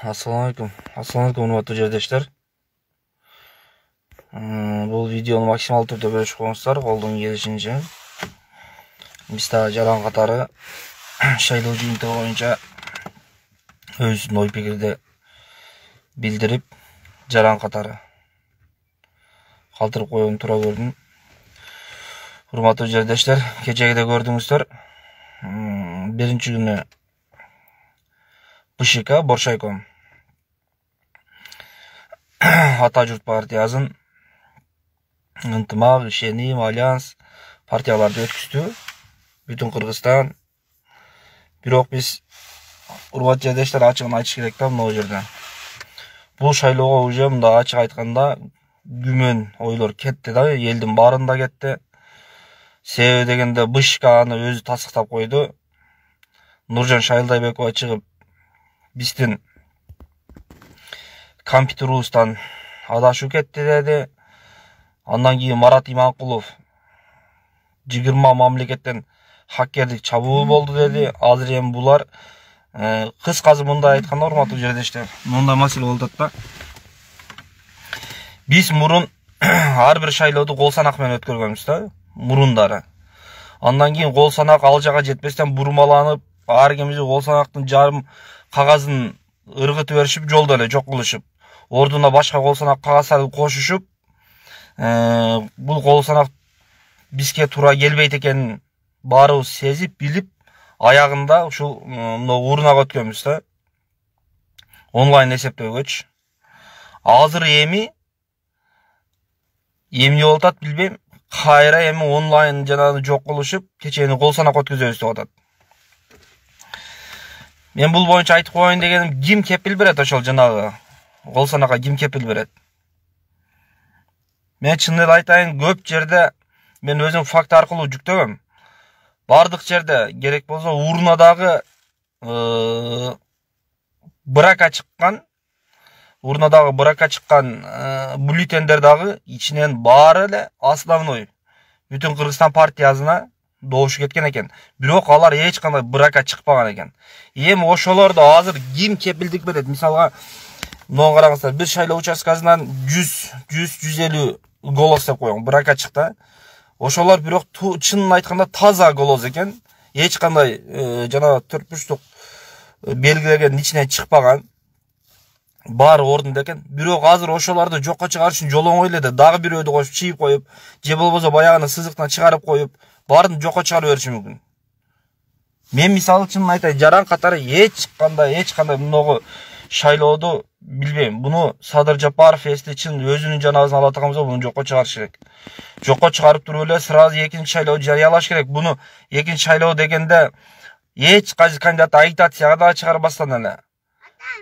Assalamualaikum, урматтуу жердештер. Бул видеону максимал түрдө бөлүшүп коюңуздар, колдон келишинче. Биз дагы жаран катары шайлоо жыйынтыгы боюнча өзүнүн ой пикирди билдирип, жаран катары калтырып коюуну туура көрдүм. Урматтуу жердештер, кечеги да көрдүңүздөр. Биринчи күнү БШК Боршайком Ата журт партиясын ынтымак, ишеним, альянс партияларды өткүздү. Бүтүн Кыргызстан. Бирок биз урматтуу жердештер ачыгын айтыш керек да могу жерде. Бул шайлоого уже мындай ачык айтканда күмөн ойлор кетти да, элдин баарында кетти. Себеби дегенде БШК аны өзү тастыктап койду. Нуржан Шайлдайбекова чыгып биздин компьютерубуздан адашуу кетти деди. Андан кийин Марат Иманкулов 20 мамлекеттен хаккерлик чабуул болду деди. Азыр эми булар кыскасы мындай айтканда, урматтуу жердештер, мындай маселе болуп атат да. Биз мурун ар бир шайлоодо кол санак менен өткөргөнбүз да, мурундары. Андан кийин кол санак ал жака жетпестен бурмаланып, ар кимизи кол санактын жарым кагазын ыргытып беришип, жолдо эле жок кылышып, ордуна башка кол санак кагаздарды кошушуп, бул кол санак бизге туура келбейт экенин баарыбыз сезип, билип, аягында ушул урнага өткөнбүз да. Онлайн эсептөөгөчү. Азыр эми эмне болуп атат билбейм. Кайра эми онлайн жанагы жок кылышып, кечээни кол санак өткөзөбүз деп атат. Мен бул боюнча айтып коеюн дегеним, ким кепил берет ошол жанагы кол санакка, ким кепил берет? Мен чын эле айтайын, көп жерде мен өзүм факт аркылуу жүктөгөм. Бардык жерде керек болсо урнадагы брака чыккан бюллетендер дагы ичинен баары эле основной Бүтүн Кыргызстан партиясына добушу кеткен экен. Бирок алар эч кандай брака чыкпаган экен. Эми ошолорду азыр ким кепилдик берет? Мисалга, мына караңыздар, бир шайлоо участкасынан 100-150 голос деп коюң, брака чыкты. Ошолор бирок чынын айтканда таза голос экен. Эч кандай жана 4-3 белгилеген ичинен чыкпаган. Баары ордунда экен. Бирок азыр ошолорду жокко чыгарыш үчүн жол оңой эле да, дагы бирөөдү кошуп чийип коюп, же болбосо баягыны сызыктан чыгарып коюп, баарын жокко чыгарып бериши мүмкүн. Мен мисалы чынын айтайын, жаран катары эч кандай мыногу шайлоодо билбейм. Буну Садыр Жапаров эсти чын өзүнүн жанагысын ала аткан болсо, буну жокко чыгарыш керек. Жокко чыгарып туруп эле сразу экинчи шайлоо жарыялаш керек. Буну экинчи шайлоо дегенде эч кайсы кандидат агитацияга да чыгарбастан эле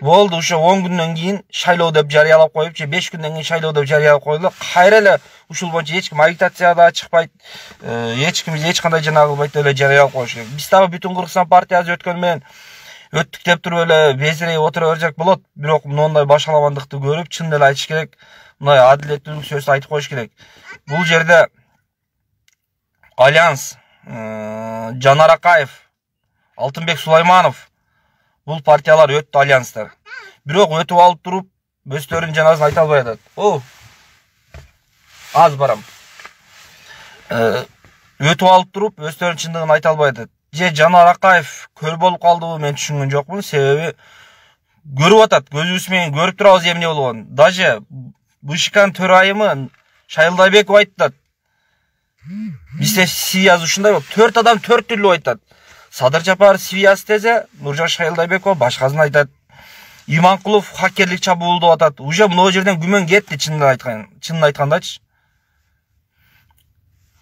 болду, ушо 10 күндөн кийин шайлоо деп жарыялап коюп, же 5 күндөн кийин шайлоо деп жарыялап коюлду. Кайра эле ушул боюнча эч ким агитацияга да чыкпайт, эч ким эч кандай жанагы кылбайт деп эле жарыялап коюш керек. Биз дагы Бүтүн Кыргызстан партиясы өткөн менен өттүк деп туруп эле безирейип отура берсек болот. Бирок мындай башаламандыкты көрүп, чын эле айтыш керек, мындай адилеттүүлүк сөздү айтып коюш керек. Бул жерде Альянс, Жанар Акаев, Алтынбек Сулайманов, бул партиялар өттү, альянстар. Бирок өтүп алып туруп, өздөрүнүн жанагысын айта албай атат. Аз барам. Өтүп алып туруп, өздөрүнүн чындыгын айта албай атат. Же Жанар Акаев көр болуп калдыбы, мен түшүнгөн жокмун. Себеби көрүп атат, көзүбүз менен көрүп турабыз эмне болгонун. Даже БШКнын төрайымы Шайлдайбеков айтат. Бизде связь ушундай болуп, 4 адам 4 түрлүү айтат. Садыр Жапаров связь десе, Нуржан Шайлдайбекова башкасын айтат. Иманкулов хаккерлик чабуул деп атат. Уже мына жерден күмөн кетти, чынын айткандачы.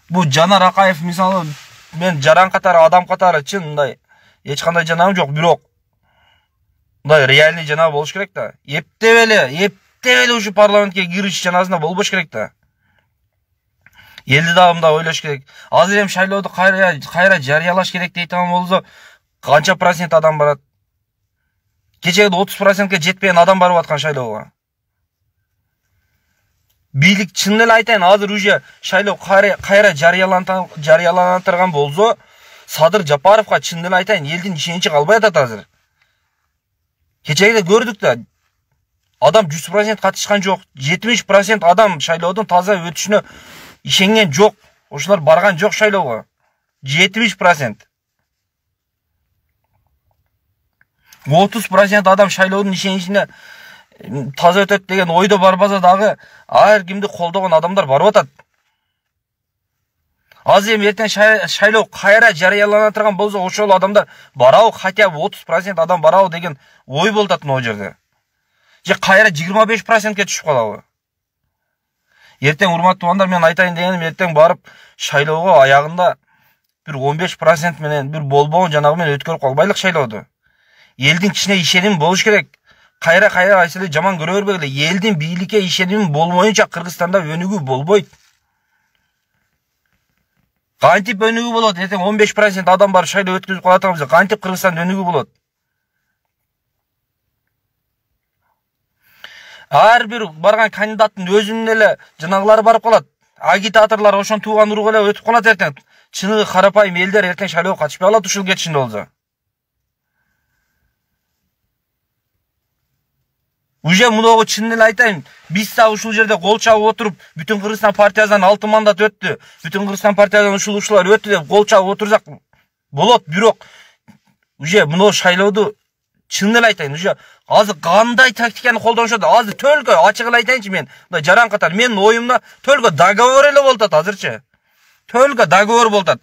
Бу Жанар Акаев мисалы, мен жаран катары, адам катары чын мындай эч кандай жанагым жок, бирок мындай реальный жанагы болуш керек да. Эптеп эле ушу парламентке кириш жанагысында болбош керек да. Элди дагы мындай ойлош керек. Азыр эми шайлоодо кайра жарыялаш керек дейт болсо, канча процент адам барат? Кечеде 30%ке жетпеген адам барып аткан шайлоого. Бийлик чын эле айтайын, азыр уже шайлоо кайра жарыяланатырган болсо, Садыр Жапаровга чын эле айтайын, элдин ишеничи калбай атат азыр. Кечеде көрдүк да. Адам 100% катышкан жок. 70% адам шайлоодун таза өтүшүнө ишенген жок. Ошолор барган жок шайлоого. 70%. 30% адам шайлоодун ишенишине таза өтөт деген ойдо барбаса дагы ар кимди колдогон адамдар барып атат. Аз эми эртең шайлоо кайра жарыялана турган болсо ошол адамдар барабы, хотя бы 30% адам барабы деген ой болуп атат могу жерде. Же кайра 25%ке түшүп калабы. Эртең урматтуу туугандар, мен айтайын дегеним, эртең барып шайлоого аягында бир 15% менен бир болбогон жанагы менен өткөрүп калбайлык шайлоодо. Элдин кичине ишеними болуш керек. Кайра айсылы жаман көрө бербегиле. Элдин бийликке ишеними болмоюнча Кыргызстанда өнүгүү болбойт. Кантип өнүгүү болот? Эртең 15% адам бар шайлоо өткөзүп калат болсо, кантип Кыргызстанда өнүгүү болот? Ар бир барган кандидаттын өзүнүн эле жанагылары барып калат. Агитаторлор ошон тууган уругу эле өтүп калат эртең. Чыныгы карапайым элдер эртең шайлоого катышпай калат ушул кетишинде болсо. Уже мыногу чынын эле айтайын, биз да ушул жерде кол чабып отуруп, бүтүн Кыргызстан партиясынан 6 мандат өттү. Бүтүн Кыргызстан партиясынан ушулар өттү деп кол чабып отурсак болот, бирок уже мыногу шайлоодо чынын эле айтайын, уже азыр кандай тактиканы колдонушат? Азыр төлкө ачык эле айтайынчы, мен мындай жаран катар менин оюмда төлкө договор эле болуп атат азырчы. Төлкө договор болуп атат.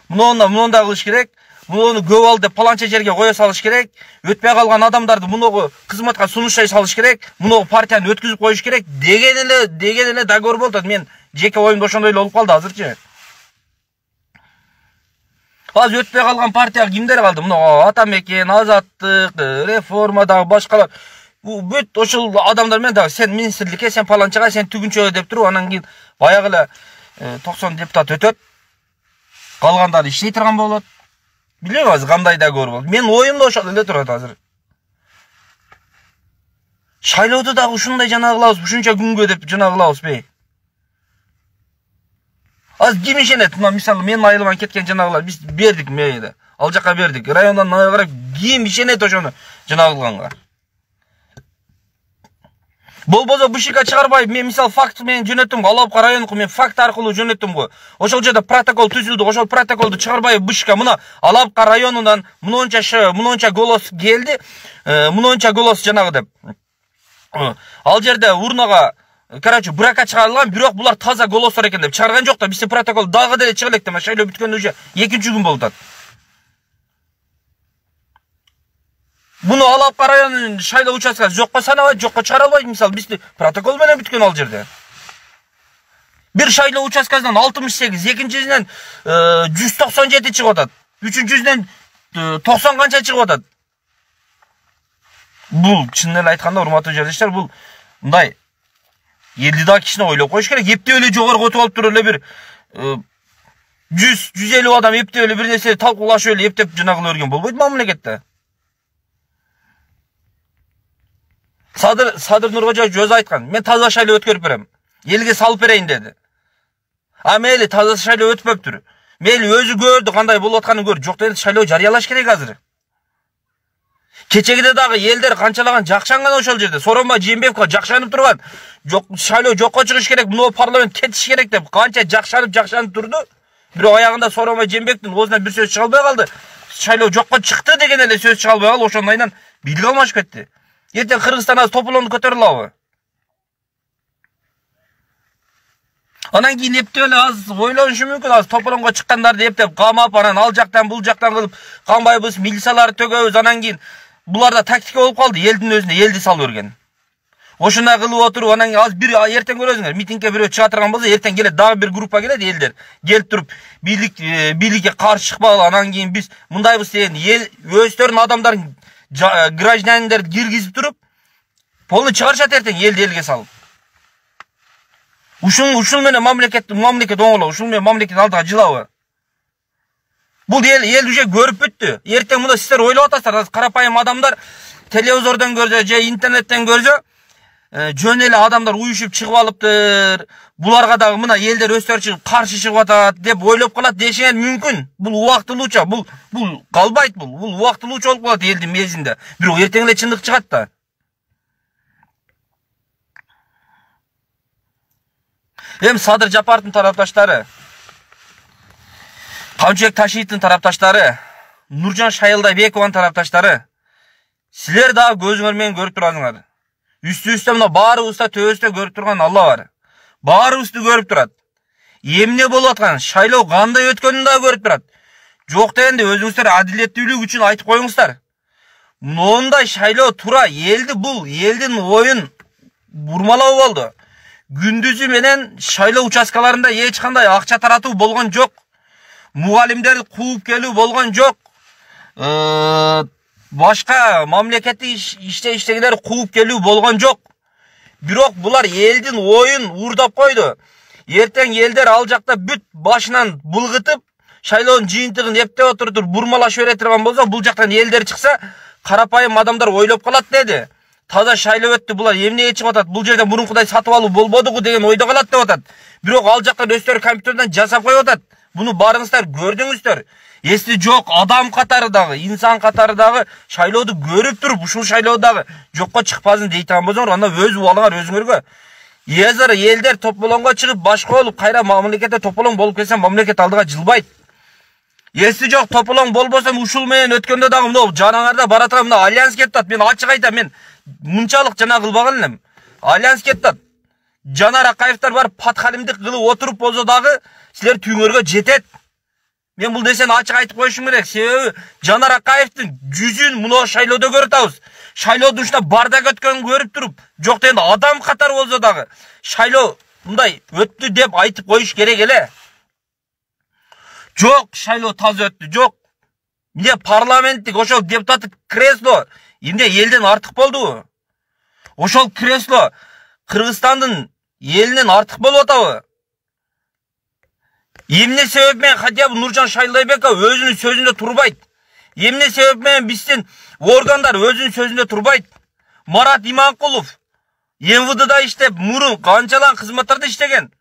Мунунда кылыш керек. Муну көп ал деп паланча жерге кое салыш керек. Өтпөй калган адамдарды мунугу кызматка сунуштай салыш керек. Мунугу партияны өткүзүп коюш керек деген эле договор болуп атат. Мен жеке оюмда ошондой эле болуп калды азырчы. Азыр өтпөй калган партия кимдер калды? Муну Атамекен, Азаттык, Реформа дагы башкалар. Бүт ошол адамдар менен дагы сен министрликке, сен паланчага, сен түгүнчөгө деп туруп, анан кийин баягы эле 90 депутат өтөт. Калгандары иштей турган болот. Билем азыр кандай договор болду. Мен оюмда ошол эле турат азыр. Шайлоодо дагы ушундай жана кылабыз, ушунча күнгө деп жана кылабызбы? Аз ким ишенет? Мисалы мен айылган кеткен жанагылар биз бердик мейде. Ал жака бердик. Райондан карап ким ишенет ошону жана кылганга? Болбосо БШК чыгарбай, мен мисалы факт менен жөнөттүм, Алапка районуку мен факт аркылуу жөнөттүм го. Ошол жерде протокол түзүлдү, ошол протоколду чыгарбай БШК мына Алапка районунан мынонча голос келди, мынонча голос жанагы деп. Ал жерде урнага короче брака чыгарылган, бирок булар таза голостор экен деп чыгарган жок да, бизде протокол дагы деле чыга элек да, шайлоо бүткөндө уже 2-чү күн болуп атат. Буну Алапка районунун шайлоо участкасы жокко санабайт, жокко чыгара албайт. Мисалы бизди протокол менен бүткөн ал жерде. Бир шайлоо участкасынан 68, экинчисинен 197 чыгып атат. Үчүнчүсүнөн 90 канча чыгып атат. Бул чынын эле айтканда, урматтуу жерлештер, бул мындай элди да кишине ойлоп коюш керек. Эптеп эле жогору өтүп алып туруп эле бир 100-150 адам эптеп эле бир нерсе талкуулашып эле эптеп жана кыла берген болбойт мамлекетте. Садыр Нуркожоевич өзү айткан, мен таза шайлоо өткөрүп берем. Элге салып берейин деди. А мейли таза шайлоо өтпөптүр. Мейли өзү көрдү, кандай болуп атканын көрдү. Жок дегенде шайлоо жарыялаш керек азыр. Кечегиде дагы элдер канчалаган жакшанган ошол жерде. Сооронбай Жээнбековго жакшанып турган. Жок, шайлоо жокко чыгыш керек, мына парламент кетиш керек деп канча жакшанып турду. Бирок аягында Сооронбай Жээнбековдун оозунан бир сөз чыга албай калды. Шайлоо жокко чыкты деген эле сөз чыга албай калды. Ошондайдан бийлик алмашып кетти. Эртең Кыргызстан азыр тополонду көтөрө алабы? Анан кийин эптеп эле аз ойлонушу мүмкүн, аз тополонго чыккандарды эптеп камап, анан ал жактан бул жактан кылып, канбайбыз, милицияларды төгөбүз, анан кийин буларда тактика болуп калды, элдин өзүнө элди салып берген. Ошондой кылып отуруп, анан аз бир эртең көрөсүңөр, митингге бирөө чыга турган болсо, эртең келет дагы бир группа келет элдер. Келип туруп, бийликке каршы чыкпагыла, анан кийин биз мындайбыз деген эл өздөрүнүн адамдарын граждандарды киргизип туруп, полный чыгарышат эртең элге салып. Ушул менен мамлекет оңолобу, ушул менен мамлекет алдыга жылабы? Бул эл уже көрүп бүттү. Эртең мына сиздер ойлоп атасыздар, карапайым адамдар телевизордон көрсө же интернеттен көрсө, жөн эле адамдар уюшуп чыгып алыптыр. Буларга дагы мына элдер өздөрү чыгып каршы чыгып атат деп ойлоп калат дешеңер мүмкүн. Бул убактылууча, бул калбайт, бул убактылууча болуп калат элдин мезинде. Бирок эртең эле чындык чыгат да. Эми Садыр Жапаровдун тарапташтары, Камчыбек Ташиевдин тарапташтары, Нуржан Шайылдайбекованын тарапташтары, силер дагы көзүңөр менен көрүп турасыңар. Үстү-үстө мына баарыбызда төбөбүздө көрүп турган Алла бар. Баарыбызды көрүп турат. Эмне болуп атканын, шайлоо кандай өткөнүн дагы көрүп турат. Жок дегенде өзүңүздөр адилеттүүлүк үчүн айтып коюңуздар. Мондай шайлоо тура элдин оюн бурмалоо болду. Күндүзү менен шайлоо участкаларында эч кандай акча таратуу болгон жок. Мугалимдерди кууп келүү болгон жок. Башка мамлекеттик иштегилер кууп келүү болгон жок. Бирок булар элдин оюн уурдап койду. Эртең элдер ал жакта бүт башынан булгытып, шайлоонун жыйынтыгын эптеп отуруп бурмалашып бере турган болсо, бул жактан элдер чыкса, карапайым адамдар ойлоп калат деди. Таза шайлоо өттү, булар эмнеге чыгып атат? Бул жерде мурункудай сатып алуу болбодугу деген ойдо калат деп атат. Бирок ал жактан өздөрү компьютерден жасап коюп атат. Буну барыңыздар көрдүңүздөр. Эсти жок адам катары дагы, инсан катары дагы шайлооду көрүп туруп, ушул шайлоодагы жокко чыкпасын дейт болсоңор, анда өз убалыңар өзүңөргө. Азыр элдер тополоңго чыгып башка болуп, кайра мамлекетте тополоң болуп келсе, мамлекет алдыга жылбайт. Эсти жок тополоң болбосо, ушул менен өткөндө дагы мына жанаңарда бара турган мына альянс кетип атат. Мен ачык айтам, мен мынчалык жана кылбаган элем. Альянс кетип атат. Жанар Акаевдер бар патхалимдик кылып отуруп болсо дагы силер түйүңөргө жетет. Мен бул нерсени ачык айтып коюшум керек. Себеби Жанар Акаевдин жүзүн мына шайлоодо көрүп атабыз. Шайлоодун ушунда бардак өткөнүн көрүп туруп, жок дегенде адам катары болсо дагы шайлоо мындай өттү деп айтып коюш керек эле. Жок, шайлоо таза өттү, жок. Эмне парламенттик ошол депутаттык кресло эмне элден артык болдубу? Ошол кресло Кыргызстандын элинен артык болуп атабы? Эмне себеп менен хотя бы Нуржан Шайылдайбеков өзүнүн сөзүндө турбайт? Эмне себеп менен биздин органдар өзүнүн сөзүндө турбайт? Марат Иманкулов МВДда иштеп, мурун канчалан кызматтарда иштеген.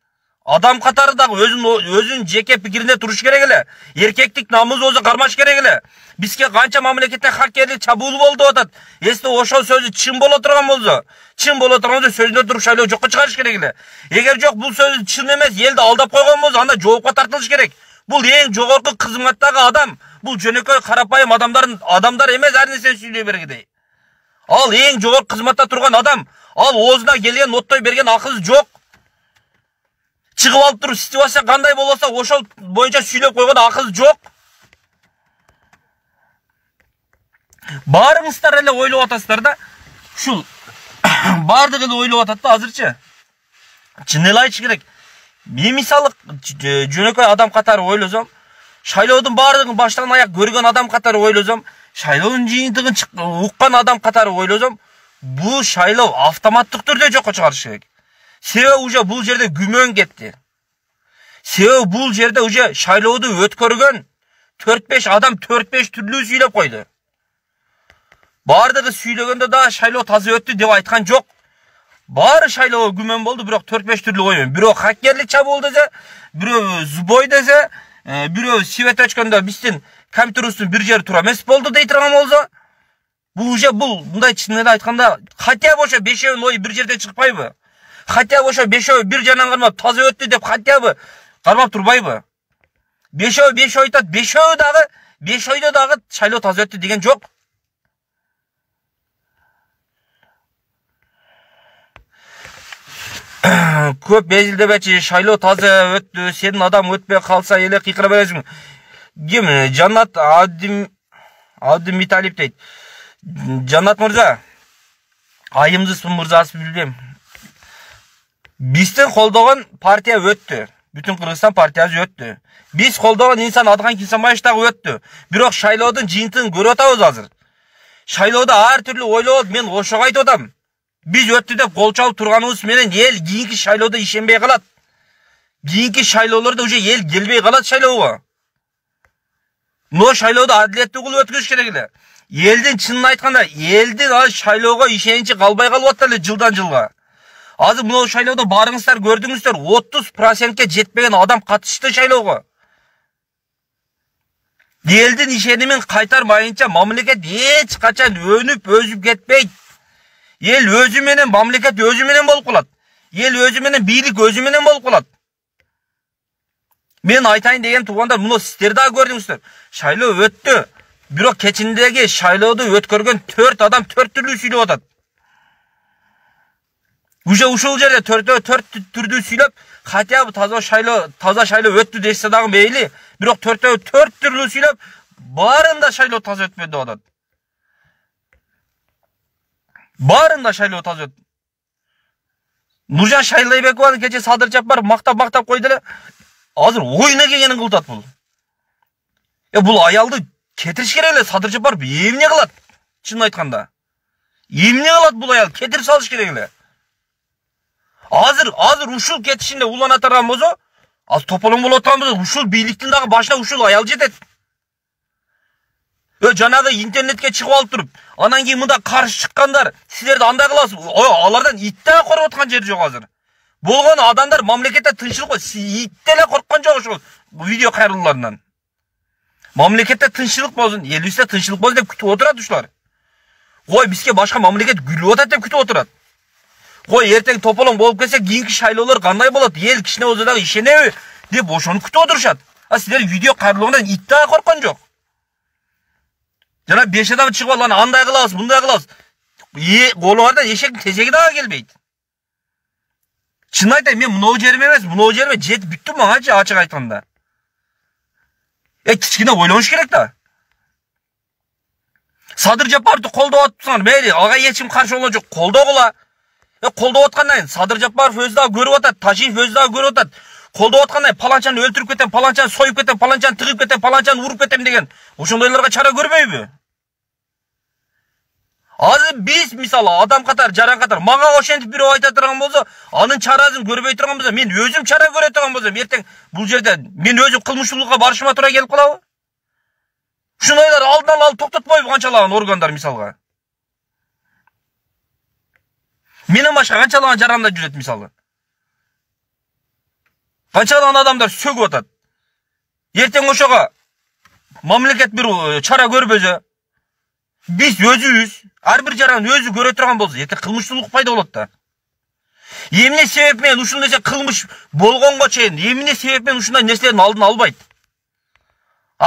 Адам катары дагы өзүнүн жеке пикиринде туруш керек эле. Эркектик намыс болсо кармаш керек эле. Бизге канча мамлекетте хакерлик чабуул болду деп атат. Эсте ошол сөзү чын боло турган болсо, сөзүндө туруп шайлоо жокко чыгарыш керек эле. Эгер жок бул сөз чын эмес, элди алдап койгон болсо, анда жоопко тартылыш керек. Бул эң жогорку кызматтагы адам. Бул жөнөкөй карапайым адамдар эмес, ар нерсени сүйлөй бергидей. Ал эң жогорку кызматта турган адам. Ал оозуна келген ноттой берген акысы жок. Чыгып алып туруп ситуация кандай болсо, ошол боюнча сүйлөп койгон акысы жок. Баарыңыздар эле ойлоп атасыздар да. Ушул баардыгы эле ойлоп атат да азырчы. Чын эле айтыш керек. Мен мисалы жөнөкөй адам катары ойлосом, шайлоодун баардыгын баштан аяк көргөн адам катары ойлосом, шайлоонун жыйынтыгын уккан адам катары ойлосом, бул шайлоо автоматтык түрдө жокко чыгарыш керек. Себеби уже бул жерде күмөн кетти. Себеби бул жерде уже шайлооду өткөргөн 4-5 адам 4-5 түрлүү сүйлөп койду. Бардыгы сүйлөгөндө да шайлоо таза өттү деп айткан жок. Баары шайлоо күмөн болду, бирок 4-5 түрлүү койгон. Бирөө хакерлик чабуул десе, бирөө сбой десе, бирөө свет өчкөндө биздин компьютерибиздин бир жери тура эмес болду дей турган болсо, бул уже мындай чын эле айтканда, хотя бы ошо 5-өөнүн ою бир жерден чыкпайбы? Хотя бы ошо 5-өө бир жанан кармап таза өттү деп хотя бы кармап турбайбы? 5-өө 5 айтат, 5-өйдө дагы шайлоо таза өттү деген жок. Көп безилдебечи, шайлоо таза өттү, сенин адам өтпөй калса эле кыйкыра бересиң. Ким? Жанат Абдимиталип дейт. Жанат мырза, айымдысызбы мырзасызбы билбейм. Биздин колдогон партия өттү. Бүтүн Кыргызстан партиясы өттү. Биз колдогон инсан Адыган Кенсембаев дагы өттү. Бирок шайлоодун жыйынтыгын көрүп атабыз азыр. Шайлоодо ар түрлүү ойлоп, мен ошого айтып атам. Биз өттү деп кол чалып турганыбыз менен эл кийинки шайлоодо ишенбей калат. Кийинки шайлоолордо уже эл келбей калат шайлоого. Но шайлоодо адилеттүү кылып өткөрүш керек эле. Элдин чынын айтканда, элдин ал шайлоого ишеничи калбай калып атты эле жылдан жылга. Азыр мынау шайлоодо барыңыздар көрдүңүздөр, 30%ке жетпеген адам катышты шайлоого. Элдин ишенимин кайтармайынча мамлекет эч качан өнүп өзүп кетпейт. Эл өзү менен, мамлекет өзү менен болуп калат. Ел өзү менен, бийлик өзү менен болуп калат. Мен айтайын деген туугандар, муну сиздер да көрдүңүздөр. Шайлоо өттү. Бирок кечиндеги шайлоодо өткөргөн 4 адам 4 түрлүү сүйлөп атат. Уже ушул жерде 4 түрдүү сүйлөп, хотя бы таза шайлоо өттү десе дагы мейли, бирок 4 түрлүү сүйлөп, баарында шайлоо таза өтпөдү деп атат. Баарында шайлоо таза өтпөдү. Нуржан Шайлайбекованы кече Садыр Жапаров мактап койду эле. Азыр оюна келгенин кылдат бул. Бул аялды кетириш керек эле. Садыр Жапаров эмне кылат? Чынын айтканда. Эмне кылат бул аял? Кетирип салыш керек эле. Азыр ушул кетишинде улана турган болсо, аз тополоң болуп аткан болсо, ушул бийликтин дагы башына ушул аял жетет. Жанагы интернетке чыгып алып туруп, анан кийин мында каршы чыккандар, силерди андай кыласыз. Алардан ит да коркуп аткан жери жок азыр. Болгон адамдар мамлекетте тынччылык, ит деле корккон жок ушул видео кайрылууларынан. Мамлекетте тынччылык болсун, элибизде тынччылык болсун деп күтүп отурат ушулар. Кой бизге башка мамлекет күлүп атат деп күтүп отурат. Кой эртең тополоң болуп келсе, кийинки шайлоолор кандай болот? Эл кичине болсо дагы ишенеби деп ошону күтүп отурушат. Силер видео кайрылуудан ит да корккон жок. Жана 5 адам чыгып алып андай кылабыз, мындай кылабыз. Колуңардан эшектин тезеги дагы келбейт. Чын айтайын, мен мынау жериме эмес, мынау жериме жетип бүттүм маңачы ачык айтканда. Кичине ойлонуш керек да. Садыр Жапаровду колдоп атсаңар, мейли, ага эч ким каршы болгон жок, колдогула. Колдоп аткандан кийин Садыр Жапаров өзү дагы көрүп атат, Тажиев өзү дагы көрүп атат. Колдоп аткандан кийин паланчаны өлтүрүп кетем, паланчаны союп кетем, паланчаны тыгып кетем, паланчаны уруп кетем деген ошондойлорго чара көрбөйбү? Азыр биз мисалы адам катар, жаран катар мага ошентип бирөө айта турган болсо, анын чарасын көрбөй турган болсо, мен өзүм чара көрө турган болсом, эртең бул жерде мен өзүм кылмыштуулукка барышыма туура келип калабы? Ушундайлар алдын ала токтотпойбу канчалаган органдар мисалга? Менен башка канчалаган жарандар жүрөт мисалы? Канчалаган адамдар сөгүп атат. Эртең ошого мамлекет бир чара көрбөсө, биз өзүбүз, ар бир жаран өзү көрө турган болсо, эртең кылмыштуулук пайда болот да. Эмне себеп менен ушул нерсе кылмыш болгонго чейин, эмне себеп менен ушундай нерселердин алдын албайт?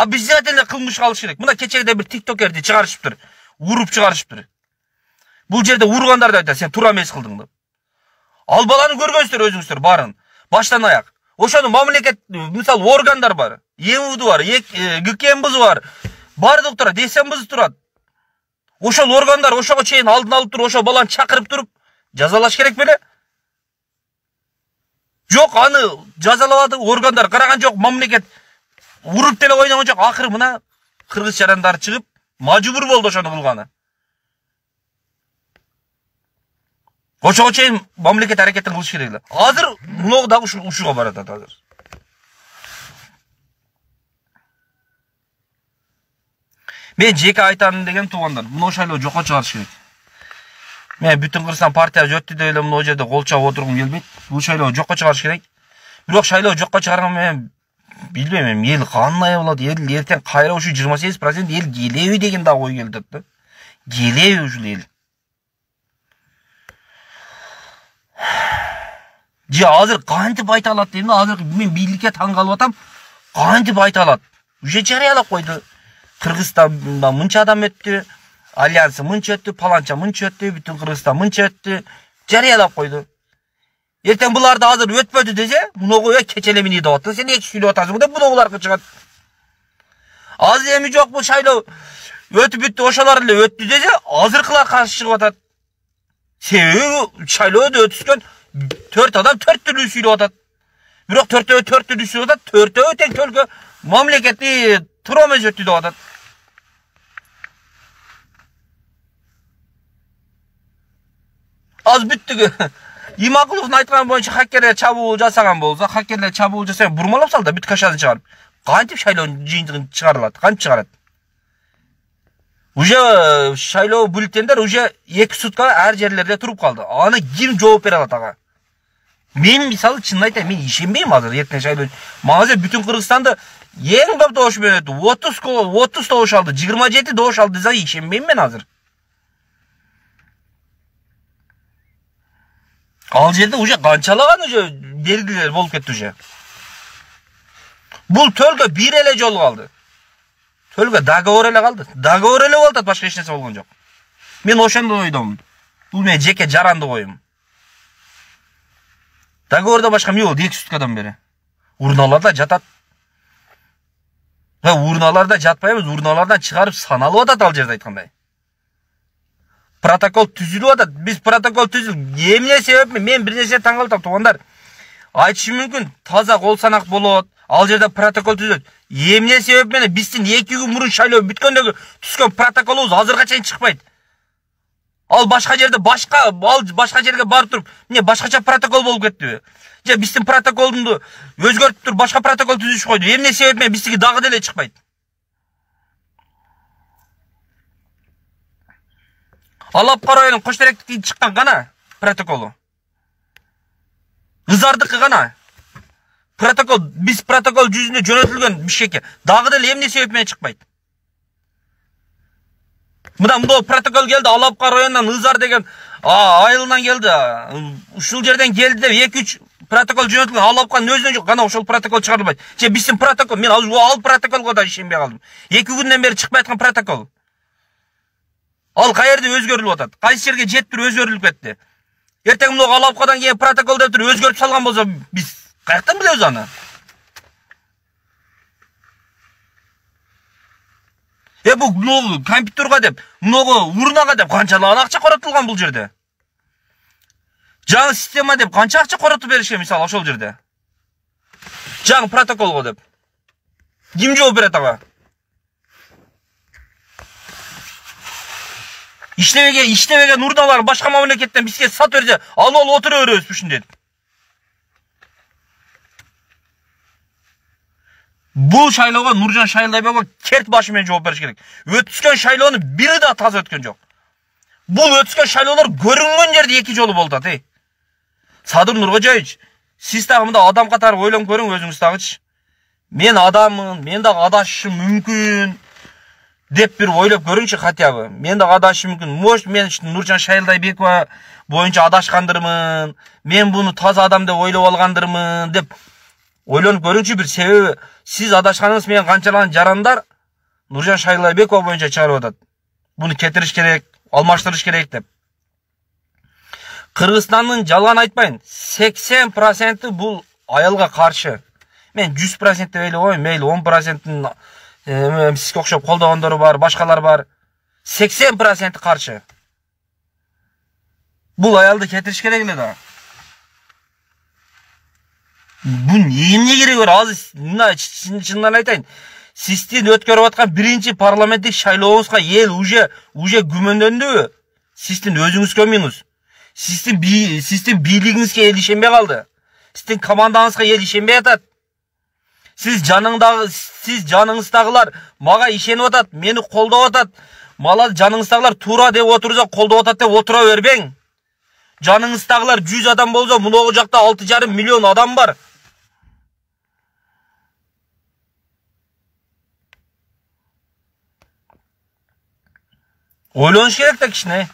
Бизден эле кылмыш алыш керек. Мына кечеде бир тиктокерди чыгарышыптыр, уруп чыгарышыптыр. Бул жерде ургандарды айтат, сен туура эмес кылдың деп. Ал баланы көргөнсүздөр өзүңүздөр баарын, баштан аяк. Ошону мамлекет, мисалы органдар бар, МВД бар, ГКМБыз бар, бардык турат, СМБыз турат. Ошол органдар ошого чейин алдын алып туруп, ошол баланы чакырып туруп, жазалаш керек беле? Жок, аны жазалабады, органдар караган жок, мамлекет уруп деле койгон жок. Акыры мына кыргыз жарандары чыгып, мажбур болду ошону кылганы. Ошого чейин мамлекет аракетин кылыш керек эле. Азыр мынау дагы ушуга баратат азыр. Мен жеке айтам деген туугандар, мынау шайлоо жокко чыгарыш керек. Мен бүтүн Кыргызстан партия өттү деп эле мынау жерде кол чабып отургум келбейт. Бул шайлоо жокко чыгарыш керек. Бирок шайлоо жокко чыгарган менен билбейм, эл кандай болот, эл эртең кайра ушу 28% эл келеби деген да ой келип атат да. Келеби ушул эл. Же азыр кантип айта алат дейм да, азыр мен бийликке таң калып атам. Кантип айта алат? Уже жарыялап койду. Кыргызстанда мынча адам өттү, альянсы мынча өттү, паланча мынча өттү, бүтүн Кыргызстан мынча өттү, жарыялап койду. Эртең буларды азыр өтпөдү десе, мунуга кечеле мени деп атты. Сен эч сүйлөп атасың деп мунугаларга чыгат. Азыр эми жок бул шайлоо өтүп бүттү, ошолор эле өттү десе, азыркылар каршы чыгып атат. Себеби шайлоодо өтүшкөн 4 адам 4 түрлүү сүйлөп атат. Бирок 4 түрлүү сүйлөп атат, 4 тең төлкө мамлекетти туура эмес өттү деп атат. Az бүттүгү. Имакуловдун айтканы боюнча хакерлер чабуул жасаган болсо, хакерлер чабуул жасаса бурмалап салды бүт кашаны чыгарып. Кантип шайлоонун жыйынтыгын чыгарылат? Кантип чыгарат? Уже шайлоо бюллетендер уже 2 сутка ар жерлерде туруп калды. Аны ким жооп бере алат ага? Мен мисалы чынын айтайын, мен ишенбейм азыр эртең шайлоо. Мага бүтүн Кыргызстанды эң көп добуш менен өтүп, 30 добуш алды, 27 добуш алды десе ишенбейм мен азыр. Ал жерде уже канчалаган уже белгилер болуп кетти уже. Бул төлгө бир эле жолу калды. Төлгө договор эле калды. Договор эле болуп атат, башка эч нерсе болгон жок. Мен ошондой ойдомун. Бул менин жеке жарандык оюм. Договорда башка эмне болду 2 суткадан бери? Урналарда жатат. Ва урналарда жатпайбыз, урналардан чыгарып саналып атат ал жерде айткандай. Протокол түзүлүп атат. Биз протокол түзүлүп, эмне себепми? Мен бир нерсе таң калып туугандар. Айтышы мүмкүн, таза кол санак болот. Ал жерде протокол түзүлөт. Эмне себеп менен биздин 2 күн мурун шайлоо бүткөндөгү түзгөн протоколубуз азырга чейин чыкпайт. Ал башка жерде башка жерге барып туруп, эмне башкача протокол болуп кеттиби? Же биздин протоколду өзгөртүп туруп башка протокол түзүш койду. Эмне себеп менен биздики дагы деле чыкпайт? Алапка районунун Кош-теректики чыккан гана протоколу. Ызардыкы гана. Протокол, биз протокол жүзүндө жөнөтүлгөн Бишкекке. Дагы деле эмне себеп менен чыкпайт? Мына протокол келди, Алапка районунан Ызар деген айылынан келди. Ушул жерден келди деп 2-3 протокол жөнөтүлгөн. Алапканын өзүнөн гана ошол протокол чыгарылбайт. Же биздин протокол, мен ал протоколго да ишенбей калдым. 2 күндөн бери чыкпай аткан протокол. Ал каерде өзгөрүлүп атат? Кайсы жерге жетип туруп өзгөрүлүп кетти? Эртең мына Алапкадан кийин протокол деп туруп өзгөрүп салган болсо, биз каяктан билебиз аны? Бул компьютерга деп, много урнага деп канчалаган акча коротулган бул жерде? Жаңы система деп канча акча коротуп беришкен мисалы ошол жерде? Жаңы протоколго деп. Ким жооп берет ага? İşlevegen urnalar başka memleketten bizge sat verse al oturuyoruz düşündü. Bu şaylauga Nurjan Şaylabekova kert başı menен жооп бериш керек. Өткөн шайлоону бири да таза өткөн жок. Бул өткөн шайлоолор көрүнгөн жерде 2 жолу болду ат. Садыр Нуркожоевич, сиз дагы мында адам катары ойлонуп көрүң өзүңүз дагычы. Мен адаммын, мен дагы адашышым мүмкүн деп бир ойлоп көрүңчү хотя бы. Мен дагы адашышым мүмкүн. Может, мен Нуржан Шайлайбекова боюнча адашкандырмын. Мен буну таза адам деп ойлоп алгандырмын деп ойлонуп көрүңчү бир себеби. Сиз адашканыңыз менен канчалаган жарандар Нуржан Шайлайбекова боюнча чыгарып атат. Буну кетириш керек, алмаштырыш керек деп. Кыргызстандын жалган айтпайын, 80% бул аялга каршы. Мен 100% деп ойлойм, мейли 10%-ын сизге окшоп колдогондору бар, башкалар бар. 80% каршы. Бул аялды кетириш керек эле да. Бул эмне кереги бар? Азыр мына чынын айтайын. Сиздин өткөрүп аткан биринчи парламенттик шайлообузга эл уже күмөндөндүбү? Сиздин өзүңүзгө минус. Сиздин бийлигиңизге эл ишенбей калды. Сиздин командаңызга эл ишенбей атат. Сиз жаныңыздагылар мага ишенип атат, мени колдоп атат. Мала жаныңыздагылар туура деп отурса колдоп атат деп отура бербең. Жаныңыздагылар 100 адам болсо, муногу жакта 6,5 миллион адам бар. Ойлонуш керек да кичине.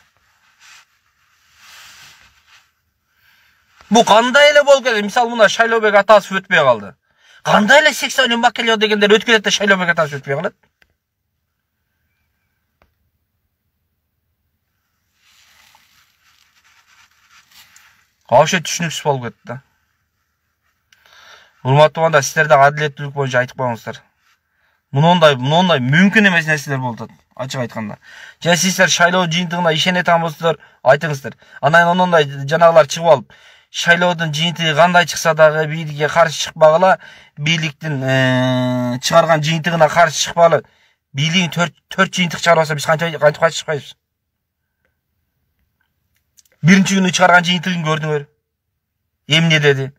Бу кандай эле болуп кетти? Мисалы мына Шайлообек Атасов өтпөй калды. Кандай эле Сексен Бакелио дегендер өткөрөт да Шайлообек Атасов өтпөй калат? Вообще түшүнүксүз болуп кетти да. Урматтуу банда, сиздер да адилеттүүлүк боюнча айтып коюңуздар. Мындай мүмкүн эмес нерселер болуп атат, ачык айтканда. Же сиздер шайлоо жыйынтыгына ишене турган болсоңуздар, айтыңыздар. Анан онондой жанагылар чыгып алып, шайлоодун жыйынтыгы кандай чыкса дагы бийликке каршы чыкпагыла, бийликтин чыгарган жыйынтыгына каршы чыкпагыла. Бийлигин 4 жыйынтык чыгарбаса биз кантип каршы чыкпайбыз? Биринчи күнү чыгарган жыйынтыгын көрдүңөр. Эмне деди?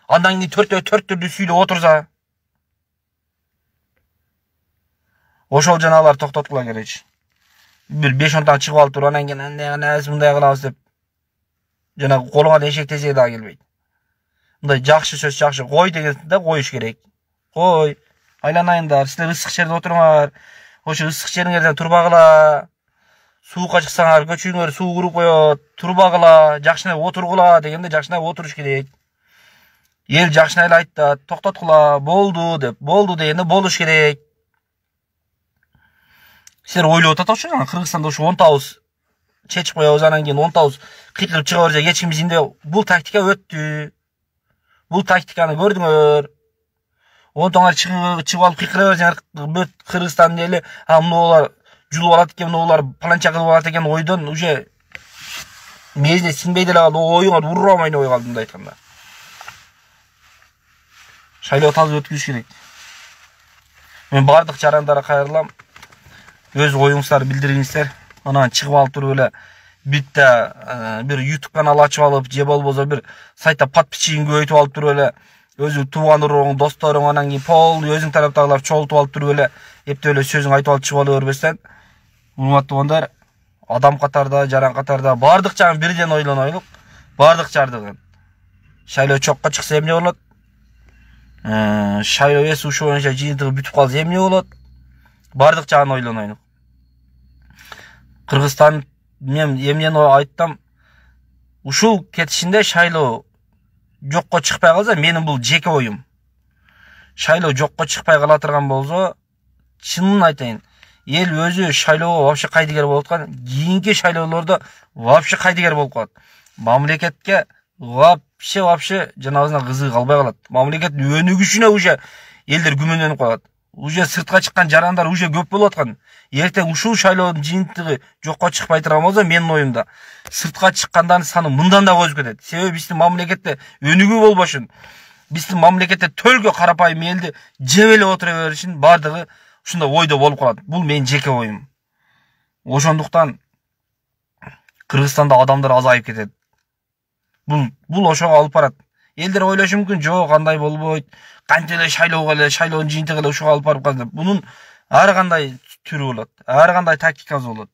Андан кийин 4 түрдүү сүйлөп отурса, ошол жанагылар токтоткула керекчи. Бир 5-10 тан чыгып алып туруп, анан кийин мындай кылабыз деп жанагы колуңан эшек тесе дагы келбейт. мындай жакшы сөз жакшы. Кой дегенде коюш керек. Кой. Айланайындар, силер ысык жерде отуруңар. Ошо ысык жериңерден турбагыла. Суукка чыксаңар, көчүңөр суу куруп коет. Турбагыла, жакшынай отургула дегенде жакшынай отуруш керек. Ел жакшынай эле айтат, токтоткула, болду деп. Болду дегенде болуш керек. Силер ойлоп атат ошо, Кыргызстанда ошо 10 табыз чечип коебуз, анан кийин 10 табыз кыйкырып чыга берсе эч ким бизинде бул тактика өттү. Бул тактиканы көрдүңөр. 10 таңар чыгып алып кыйкыра берсеңер, Кыргызстан эле, мунулар жулуп алат экен, мунулар паланча кылып алат экен ойдон уже мезине сиңбей деле калды. Оюңар урам айнабай калды мындай айтканда. Шайлоо таза өткүзүш керек. Мен бардык жарандарға кайрылам. Өз оюңуздарды билдириңиздер. Анан чыгып алып туруп эле битте бир YouTube канал ачып алып, же болбосо бир сайтта подписчигин көбөйтүп алып туруп эле өзү тууган уруң, досторуң, анан кийин пол өзүң тараптагылар чогултуп алып туруп эле эптеп эле сөзүң айтып алып чыгып ала бербестен, урматтуу туугандар, адам катарда, жаран катарда бардык жагын бирден ойлонойлук. Бардык жардыгын. Шайлоо чокко чыкса эмне болот? Шайлоо эс ушул боюнча жыйынтыгы бүтүп калса эмне болот? Бардык жагын ойлонойлук. Кыргызстан мен эмнени айттым? Ушул кетишинде шайлоо жокко чыкпай калса, менин бул жеке оюм. Шайлоо жокко чыкпай кала турган болсо, чынын айтайын, эл өзү шайлоого вообще кайдыгер болуп аткан, кийинки шайлоолордо вообще кайдыгер болуп калат. Мамлекетке вообще жанагысына кызыгы калбай калат. Мамлекет өнүгүшүнө уже элдер күмөндөнүп калат. Уже сыртка чыккан жарандар уже көп болуп аткан. Эртең ушул шайлоонун жыйынтыгы жокко чыкпай турган болсо, менин оюмда сыртка чыккандардын саны мындан да көзүп кетет. Себеби биздин мамлекетте өнүгүү болбошун, биздин мамлекетте төлгө карапайым элди жеп эле отура беришин бардыгы ушундай ойдо болуп калат. Бул менин жеке оюм. Ошондуктан Кыргызстанда адамдар азайып кетет. Бул ошого алып барат. Элдер ойлошу мүмкүн, жок, андай болбойт. Кантип эле шайлоого эле, шайлоонун жыйынтыгы эле ушуга алып барып калды. Бунун ар кандай түрү болот, ар кандай тактикасы болот.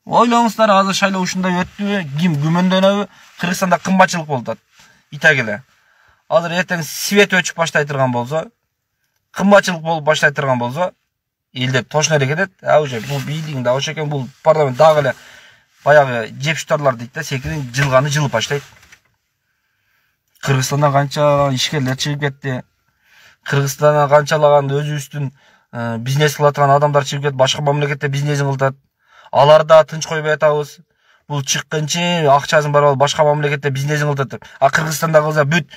Ойлоңуздар, азыр шайлоо ушундай өттүбү, ким күмөндөнөбү? Кыргызстанда кымбатчылык болуп атат. Итак эле. Азыр эртең свет өчүп баштай турган болсо, кымбатчылык болуп баштай турган болсо, элдер тошно эле кетет. Уже бул бийлигиң да ошо экен, бул парламент дагы эле баягы жепштарлар дейт да, секирин жылганы жылып баштайт. Кыргызстандан канча ишкерлер чыгып кетти. Кыргызстандан канчалаган өзүбүздүн бизнес кыла турган адамдар чыгып кетти, башка мамлекетте бизнесин кылтат. Аларда тынч койбой атабыз. Бул чыккынчы акчасын барып алып башка мамлекетте бизнесин кылтат деп. А Кыргызстанда кылса бүт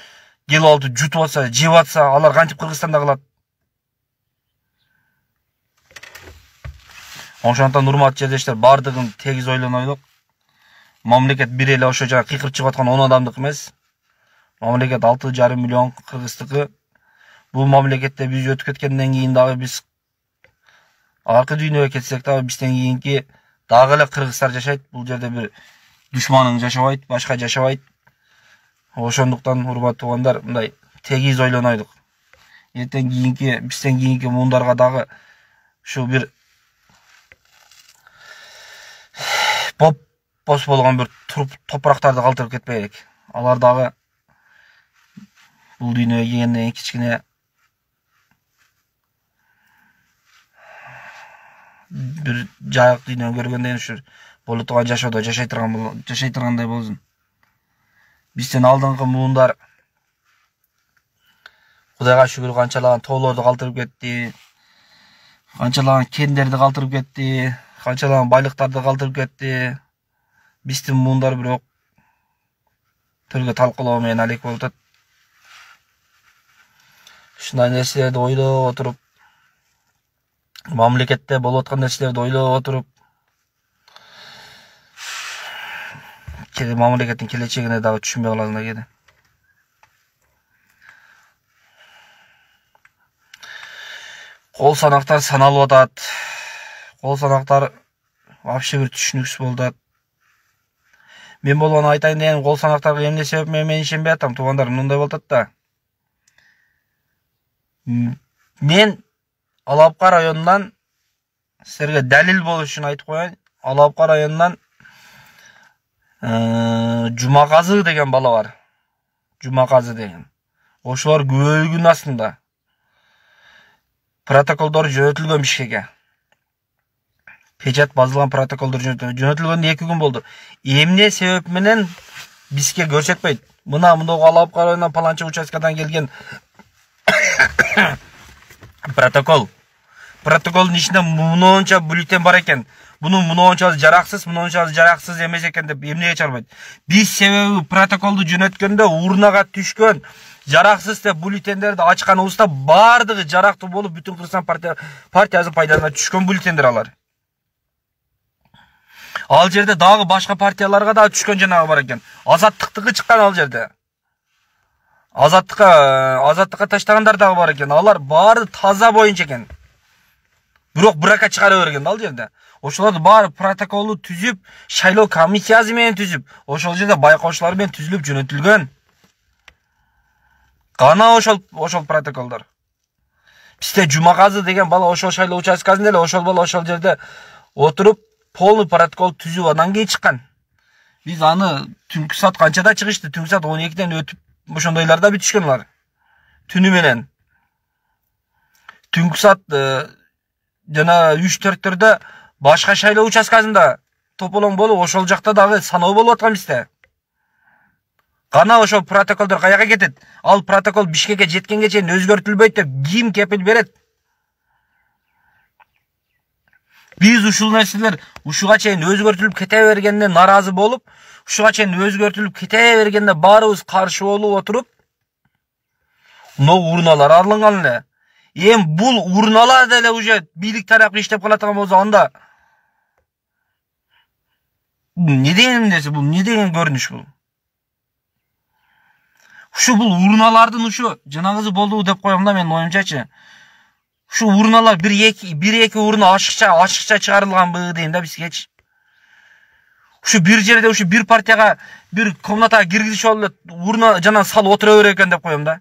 келип алып жутуп атса, жеп атса, алар кантип Кыргызстанда кылат? Ошондуктан урматтуу жерлештер, бардыгын тегиз ойлонойлук. Мамлекет бир эле ошо жана кыйкырып чыгып аткан 10 адамдык эмес. Мамлекет 6,5 миллион кыргыздыкы. Бул мамлекетте биз өтүп кеткенден кийин дагы биз аркы дүйнөгө кетсек дагы бизден кийинки дагы эле кыргыздар жашайт. Бул жерде бир душманың жашабайт, башка жашабайт. Ошондуктан урматтуу туугандар, мындай тегиз ойлонойлук. Эртең кийинки, бизден кийинки муундарга дагы ушу бир бос болгон бир топурактарды калтырып кетпейlik. Алар дагы бул дүйнөгө келгенден кичкине бир жайык дүйнөнү көргөндөн ушу боло турган жашоодо жашай тургандай болсун. Бизден алдыңкы муундар Кудайга шүгүр канчалаган тоолорду калтырып кетти, канчалаган кендерди калтырып кетти, канчалаган байлыктарды калтырып кетти. Биздин муундар бирок төргө талкуулоо менен алек болуп атат. Ушундай нерселерди ойлоп отуруп, мамлекетте болуп аткан нерселерди ойлоп отуруп, мамлекеттин келечегине дагы түшүнбөй калган кээде. Кол санактар саналып атат. Кол санактар вообще бир түшүнүксүз болуп атат. Мен болгону айтайын дегеним, кол санактарга эмне себеп мен ишенбей атам, туугандар, мындай болуп атат да. Мен Алапка районунан силерге далил болуш үчүн айтып коеюн. Алапка районунан Жумагазы деген бала бар. Жумаказы деген. Ошолор күбөлүгүнүн астында. Протоколдор жөнөтүлгөн Бишкекке. Печат басылган протоколдор жөнөтүлгөндө 2 күн болду. Эмне себеп менен бизге көрсөтпөйт? Мына Алап районунан паланча участкадан келген протокол. Протоколдун ичинде мынча бюллетень бар экен. Bunun mınonçası жараксыз, mınonçası жараксыз эмес экен деп эмнеге чыгарбайт? Биз себеби протоколду жөнөткөндө урнага түшкөн жараксыз деп бюллетендерди ачканыбызда бардыгы жарактуу болуп бүтүн Кыргызстан партиясынын пайдасына түшкөн бюллетендер алар. Ал жерде дагы башка партияларга да түшкөн жанагы бар экен. Азаттыктыкы чыккан ал жерде. Азаттыкка таштагандар дагы бар экен. Алар баары таза боюнча экен. Бирок брака чыгара берген ал жерде. Ошолорду баары протоколду түзүп, шайлоо комиссиясы менен түзүп, ошол жерде байкоочулар менен түзүлүп жөнөтүлгөн. Кана ошол протоколдор. Бизде Жумаказы деген бала ошол шайлоо участкасында эле ошол бала ошол жерде отуруп полный протокол түзүп андан кийин чыккан. Биз аны түнкү саат канчада чыгышты? Түнкү саат 12ден өтүп ошондойларда бүтүшкөн алар. Түнү менен. Түнкү саат жана 3-4төрдө башка шайлоо участкасында тополоң болуп ошол жакта дагы саноо болуп аткан бизде. Кана ошол протоколдор каяка кетет? Ал протокол Бишкекке жеткенге чейин өзгөртүлбөйт деп ким кепил берет? Биз ушул нерселер ушуга чейин өзгөртүлүп кете бергенде наразы болуп, ушуга чейин өзгөртүлүп кете бергенде баарыбыз каршы болуп отуруп, урналар алынган эле. Бул урналар деле уже бийлик тарапы иштеп калатыган болсо анда не деген нерсе бул? Не деген көрүнүш бул? Бул урналардын жанагысы болду деп коем да менин оюмчачы. Урналар бир эки урна ашыкча чыгарылганбы дейм да бизгечи. Бир жерде бир партияга бир комнатага киргизишип алып урна жана салып отура берет экен деп коем да.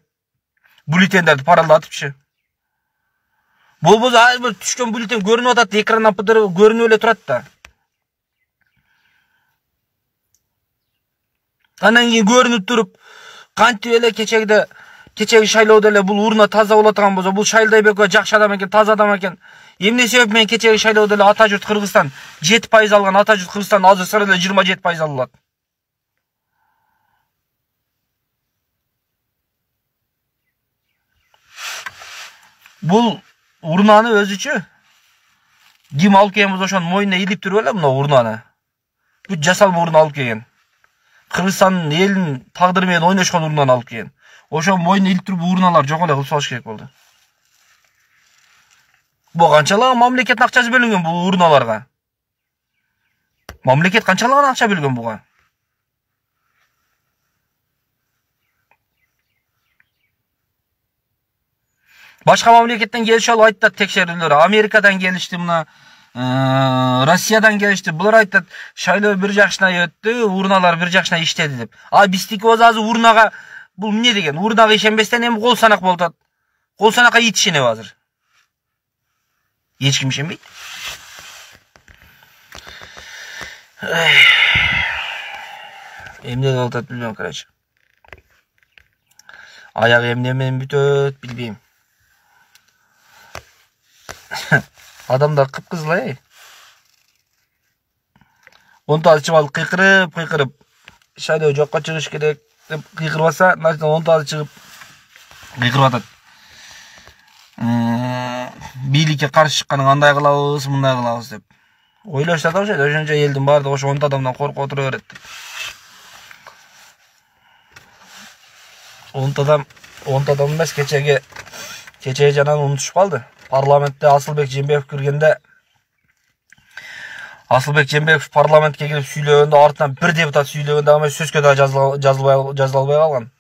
Бюллетендерди паралдатыпчы. Болбосо ар бир түшкөн бюллетень көрүнүп атат, экрандан көрүнүп эле турат да. Анан кийин көрүнүп туруп, кантип эле кечеги шайлоодо эле бул урна таза болотган болсо, бул Шайлдайбекова жакшы адам экен, таза адам экен. Эмне себеп менен кечеги шайлоодо эле Ата журт Кыргызстан 7% алган, Ата журт Кыргызстан азыр сыра эле 27% алат. Бул урнаны өзүчү ким алып келген болсо ошонун мойнуна илип туруп эле мына урнаны. Бүт жасалма урна алып келген. Кыргызстандын элинин тагдыры менен ойношкон урнаны алып келген. Ошо мойнуна илип туруп урналар жок эле кылып салыш керек болду. Бул канчалаган мамлекеттин акчасы бөлүнгөн бул урналарга? Мамлекет канчалаган акча бөлгөн буга? Башка мамлекеттен келишип алып айтат текшерүүлөр. Америкадан келишти, мына Россиядан келишти. Булар айтат, шайлоо бир жакшына өттү, урналар бир жакшына иштеди деп. Биздики азыр урнага бул эмне деген? Урнага ишенбестен эми кол санак болуп атат. Кол санакка ит ишенеби азыр? Эч ким ишенбейт. Эмне болуп атат билбейм, короче. Аягы эмне менен бүтөт билбейм. Адамдар кыпкызыл, Онтазы чыгып кыйкырып, шайлоо жокко чыгыш керек деп кыйкырбаса, онтазы чыгып кыйкырып атат. Бийликке каршы чыкканы кандай кылабыз, мындай кылабыз деп. Ойлошот окшойт, ошончо элдин баардыгы ошо 10 адамдан коркуп отура берет. 10 адам эмес, кечеге жананы унутушуп калды. Парламентте Асылбек Жээнбеков киргенде, Асылбек Жээнбеков парламентке кирип сүйлөгөндө артынан бир депутат сүйлөгөндө ама сөзгө да жазылбай калган.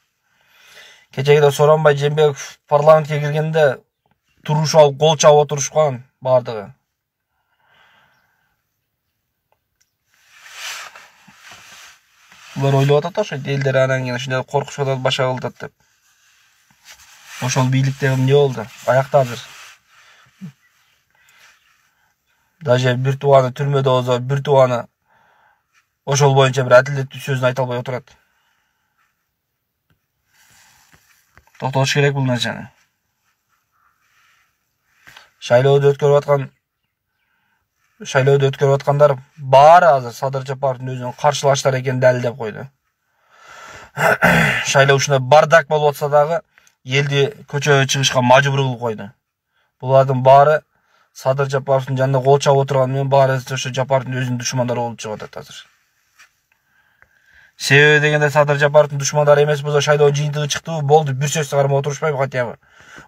Кечеге Сооронбай Жээнбеков парламентке киргенде турушуп алып кол чабып отурушуп калган бардыгы. Булар ойлоп атат ошо элдер анан кийин ушундай коркушуп атат, баша кылдат деп. Ошол бийликте эмне болду? Аякта азыр. Даже бир тууганы түрмөдө болсо, бир тууганы ошол боюнча бир адилеттүү сөзүн айта албай отурат. Токтотуш керек бул нерсени. Шайлоодо өткөрүп аткандар баары азыр Садыр Жапаровдун өзүнүн каршылаштар экенин далилдеп койду. Шайлоо ушундай бардак болуп атса дагы элди көчөгө чыгышка мажбур кылып койду. Булардын баары Садыр Жапаровдун жанында кол чабып отурганы менен баары ошо Жапаровдун өзүнүн душмандары болуп чыгып атат азыр. Себеби дегенде Садыр Жапаровдун душмандары эмес болсо шайлоо жыйынтыгы чыкты, болду, бир сөздү кармап отурушпайбы катябы.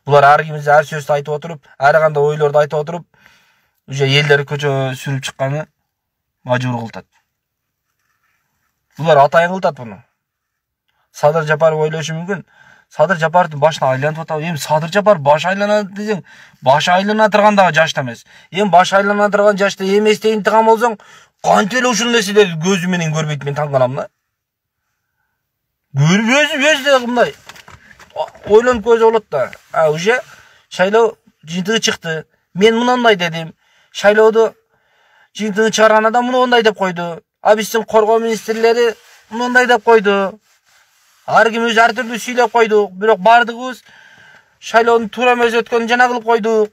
Булар ар кимиз ар сөздү айтып отуруп, ар кандай ойлорду айтып отуруп, уже элдер көчөгө сүрүп чыкканы мажбур кылтат. Булар атайын кылтат буну. Садыр Жапаров ойлошу мүмкүн. Садыр Жапаровдун башына айланып атабы. Эми Садыр Жапаров баш айланат десең, баш айлана турган дагы жашта эмес. Эми баш айлана турган жашта эмес дейин тыган болсоң, кантип эле ушул нерселерди көзү менен көрбөйт, мен таң калам да. Өзү мындай ойлонуп көзү болот да. Уже шайлоо жыйынтыгы чыкты. Мен мындай дедим. Шайлоодо жыйынтыгын чыгарган адам мындай деп койду. Биздин коргоо министрлери мындай деп койду. Ар ким өзү ар түрдүү сүйлөп койдук, бирок бардыгыбыз шайлоонун туура эмес өткөнүн жана кылып койдук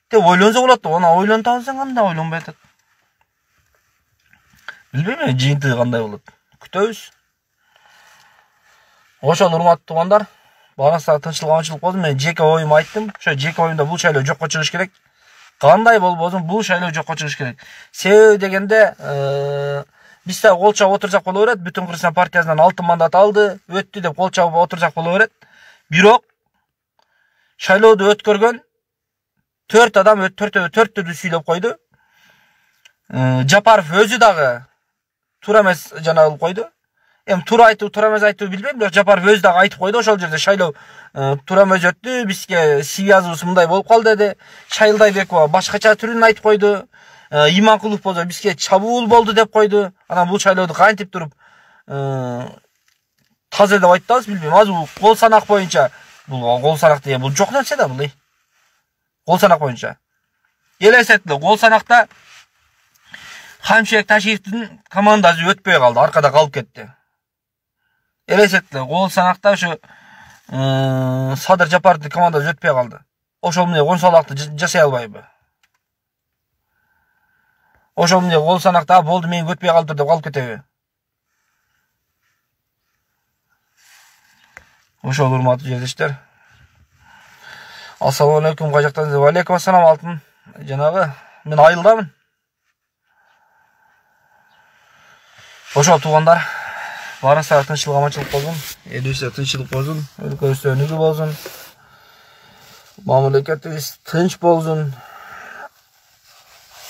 деп ойлонсо болот да. Аны ойлонто алсаң кандай ойлонбой атат. Билбейм, жыйынтыгы кандай болот. Күтөбүз. Ошол урматтуу туугандар, баарыңыздарга тынччылык аманчылык болсун. Мен жеке оюмду айттым. Ошо жеке оюмда бул шайлоо жокко чыгыш керек. Кандай болбосун бул шайлоо жокко чыгыш керек. Себеби дегенде биз да кол чабып отурсак боло берет. Бүтүн Кыргызстан партиясынан 6 мандат алды, өттү деп кол чабып отурсак боло берет. Бирок шайлоодо өткөргөн 4 адам төрттү сүйлөп койду. Жапаров өзү дагы туура эмес жана кылып койду. Эми туура айтуу, туура эмес айтуу билбейм, бирок Жапаров өзү дагы айтып койду ошол жерде шайлоо туура эмес өттү, бизге связыбыз мындай болуп калды деди. Шайлдайбекова башкача түрүн айтып койду. Иманкулов болсо бизге чабуул болду деп койду. Анан бул шайлоодо кантип туруп таза деп айтабыз билбейм. Азыр бул кол санак боюнча, бул кол санак деген бул жок нерсе да бул. Кол санак боюнча. Элестетили, кол санакта Хамшек Ташиевдин командасы өтпөй калды, аркада калып кетти. Элестетили, кол санакта ошо Садыр Жапаровдун командасы өтпөй калды. Ошол менен кол санакты жасай албайбы? Ошол менен кол санакта болду, мен өтпөй калды деп калып кетеби? Ошол урматтуу жердештер. Ассаламу алейкум, кайжактан. Ва алейкум ассалам, алтын. Жанагы мен айылдамын. Ошол туугандар, баарыңыздарга тынччылык аманчылык болсун, элибизде тынччылык болсун, өлкөбүздө өнүгүү болсун, мамлекетибиз тынч болсун.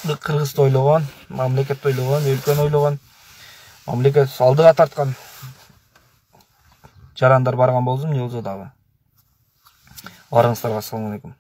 Кыргызды ойлогон, мамлекетти ойлогон, өлкөнү ойлогон, мамлекет алдыга тарткан жарандар барган болсун, эмне болсо дагы. Баарыңыздарга ассаламу алейкум.